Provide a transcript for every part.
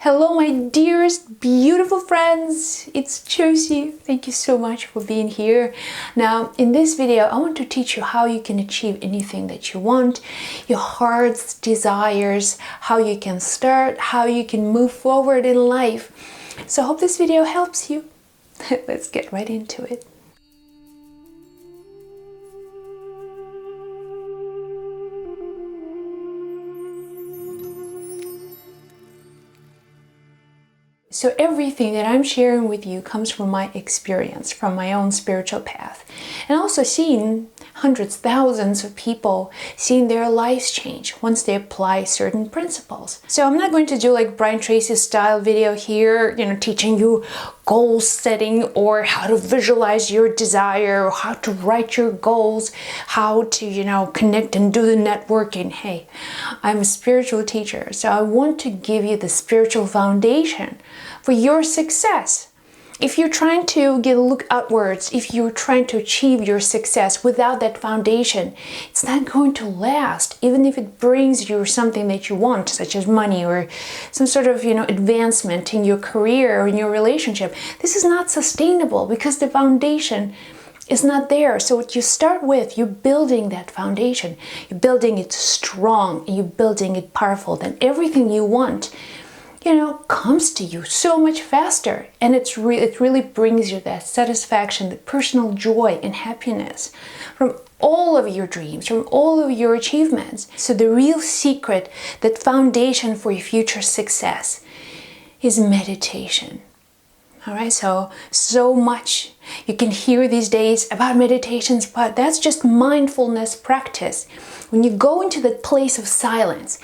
Hello, my dearest, beautiful friends. It's Josie. Thank you so much for being here. Now, in this video, I want to teach you how you can achieve anything that you want, your heart's desires, how you can start, how you can move forward in life. So I hope this video helps you. Let's get right into it. So everything that I'm sharing with you comes from my experience, from my own spiritual path, and also seeing hundreds, thousands of people seeing their lives change once they apply certain principles. So I'm not going to do like Brian Tracy's style video here, teaching you goal setting or how to visualize your desire or how to write your goals, how to, connect and do the networking. Hey, I'm a spiritual teacher, so I want to give you the spiritual foundation for your success. If you're trying to look outwards, if you're trying to achieve your success without that foundation, it's not going to last, even if it brings you something that you want, such as money or some sort of, advancement in your career or in your relationship. This is not sustainable because the foundation is not there. So what you start with, you're building that foundation. You're building it strong, and you're building it powerful. Then everything you want comes to you so much faster, and it really brings you that satisfaction, the personal joy and happiness from all of your dreams, from all of your achievements. So the real secret, that foundation for your future success, is meditation. All right, so much you can hear these days about meditations, but that's just mindfulness practice. When you go into that place of silence,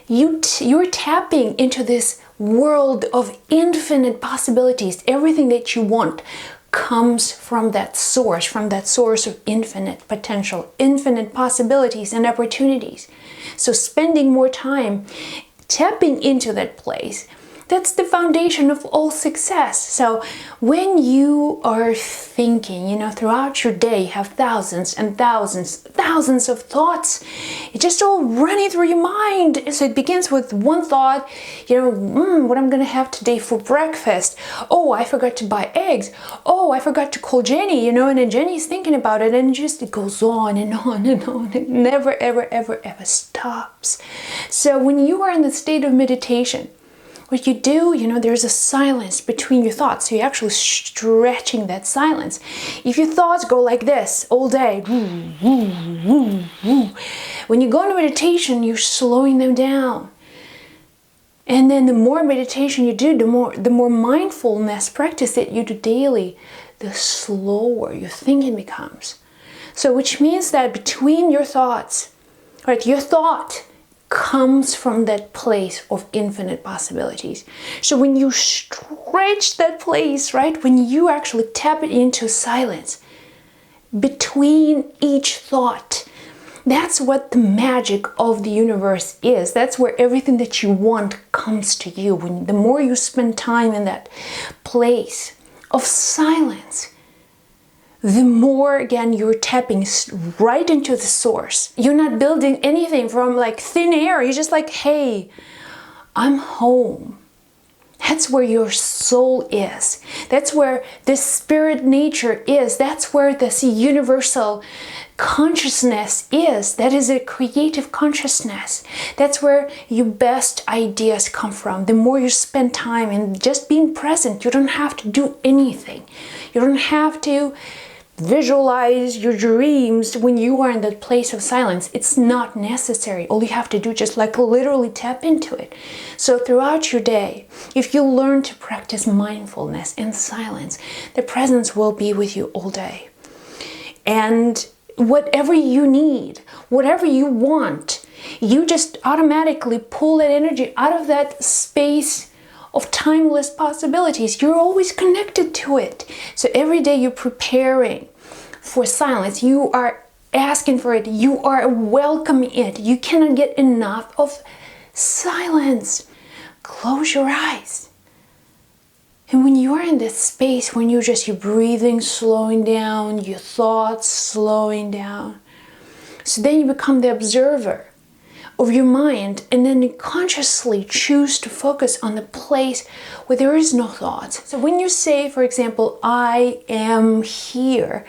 you're tapping into this world of infinite possibilities. Everything that you want comes from that source of infinite potential, infinite possibilities and opportunities. So spending more time tapping into that place, that's the foundation of all success. So when you are thinking, throughout your day, you have thousands and thousands of thoughts. It's just all running through your mind. So it begins with one thought, what I'm going to have today for breakfast. Oh, I forgot to buy eggs. Oh, I forgot to call Jenny, and then Jenny's thinking about it, and it goes on and on and on. It never, ever, ever, ever stops. So when you are in the state of meditation, what you do, there's a silence between your thoughts. So you're actually stretching that silence. If your thoughts go like this all day, when you go into meditation, you're slowing them down. And then the more meditation you do, the more mindfulness practice that you do daily, the slower your thinking becomes. So which means that between your thoughts, right, your thought comes from that place of infinite possibilities. So when you stretch that place, right, when you actually tap it into silence between each thought, that's what the magic of the universe is. That's where everything that you want comes to you. The more you spend time in that place of silence, the more, again, you're tapping right into the source. You're not building anything from like thin air. You're just like, hey, I'm home. That's where your soul is. That's where the spirit nature is. That's where this universal consciousness is. That is a creative consciousness. That's where your best ideas come from. The more you spend time in just being present, you don't have to do anything. You don't have to visualize your dreams when you are in that place of silence. It's not necessary. All you have to do is just like literally tap into it. So throughout your day, if you learn to practice mindfulness and silence, the presence will be with you all day. And whatever you need, whatever you want, you just automatically pull that energy out of that space of timeless possibilities. You're always connected to it. So every day you're preparing for silence. You are asking for it. You are welcoming it. You cannot get enough of silence. Close your eyes. And when you are in this space, when your breathing slowing down, your thoughts slowing down, so then you become the observer of your mind, and then you consciously choose to focus on the place where there is no thoughts. So when you say, for example, I am here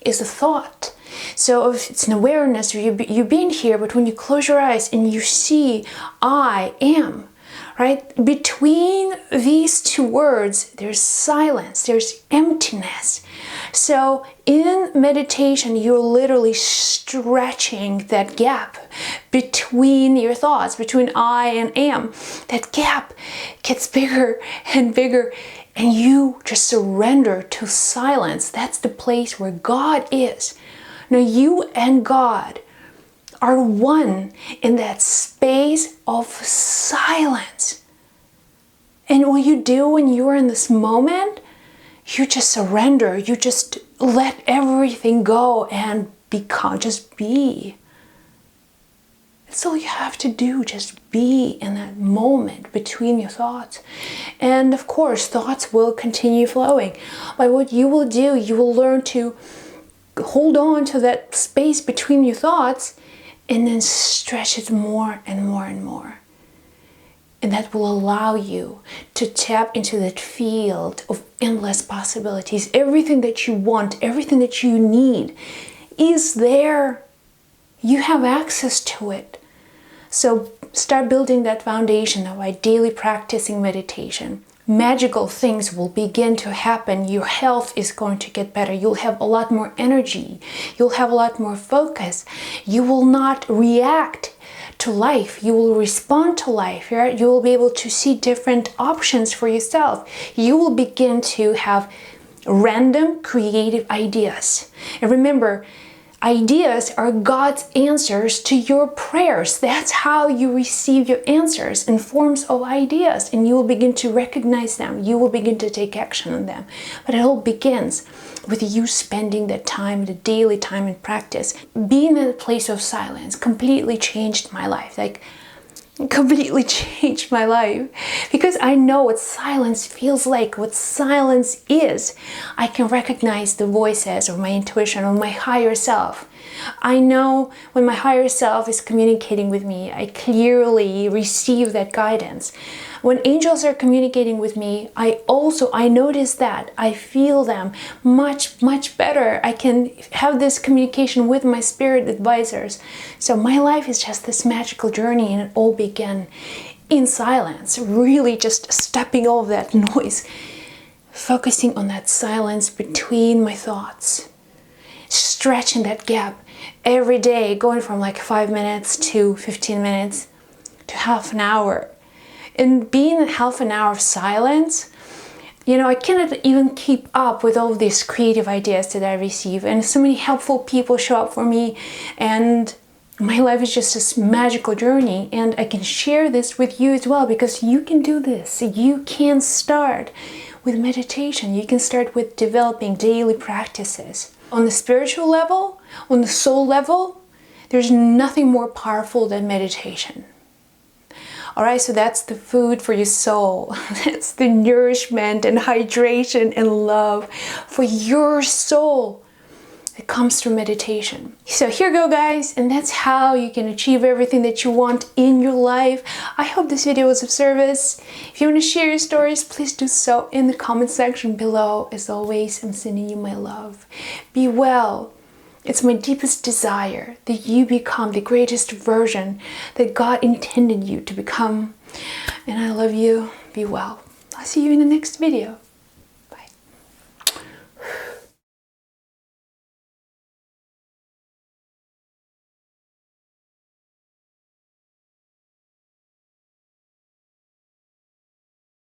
is a thought. So if it's an awareness, you've been here, but when you close your eyes and you see I am, right? Between these two words, there's silence, there's emptiness. So in meditation, you're literally stretching that gap between your thoughts, between I and am. That gap gets bigger and bigger, and you just surrender to silence. That's the place where God is. Now you and God are one in that space of silence. And what you do when you're in this moment, you just surrender. You just let everything go and become, just be. That's all you have to do, just be in that moment between your thoughts. And of course, thoughts will continue flowing. But what you will do, you will learn to hold on to that space between your thoughts and then stretch it more and more and more. And that will allow you to tap into that field of endless possibilities. Everything that you want, everything that you need is there. You have access to it. So start building that foundation by daily practicing meditation. Magical things will begin to happen. Your health is going to get better. You'll have a lot more energy. You'll have a lot more focus. You will not react to life. You will respond to life. Right? You will be able to see different options for yourself. You will begin to have random creative ideas. And remember, ideas are God's answers to your prayers. That's how you receive your answers, in forms of ideas, and you will begin to recognize them. You will begin to take action on them. But it all begins with you spending that time, the daily time in practice. Being in a place of silence completely changed my life. Completely changed my life, because I know what silence feels like, what silence is. I can recognize the voices of my intuition, of my higher self. I know when my higher self is communicating with me, I clearly receive that guidance. When angels are communicating with me, I notice that. I feel them much, much better. I can have this communication with my spirit advisors. So my life is just this magical journey, and it all began in silence, really just stepping over that noise, focusing on that silence between my thoughts, stretching that gap every day, going from like 5 minutes to 15 minutes to half an hour. And being in half an hour of silence, I cannot even keep up with all these creative ideas that I receive. And so many helpful people show up for me. And my life is just this magical journey. And I can share this with you as well, because you can do this. You can start with meditation. You can start with developing daily practices. On the spiritual level, on the soul level, there's nothing more powerful than meditation. All right, so that's the food for your soul. That's the nourishment and hydration and love for your soul. It comes through meditation. So here you go, guys, and that's how you can achieve everything that you want in your life. I hope this video was of service. If you want to share your stories, please do so in the comment section below. As always, I'm sending you my love. Be well. It's my deepest desire that you become the greatest version that God intended you to become. And I love you. Be well. I'll see you in the next video.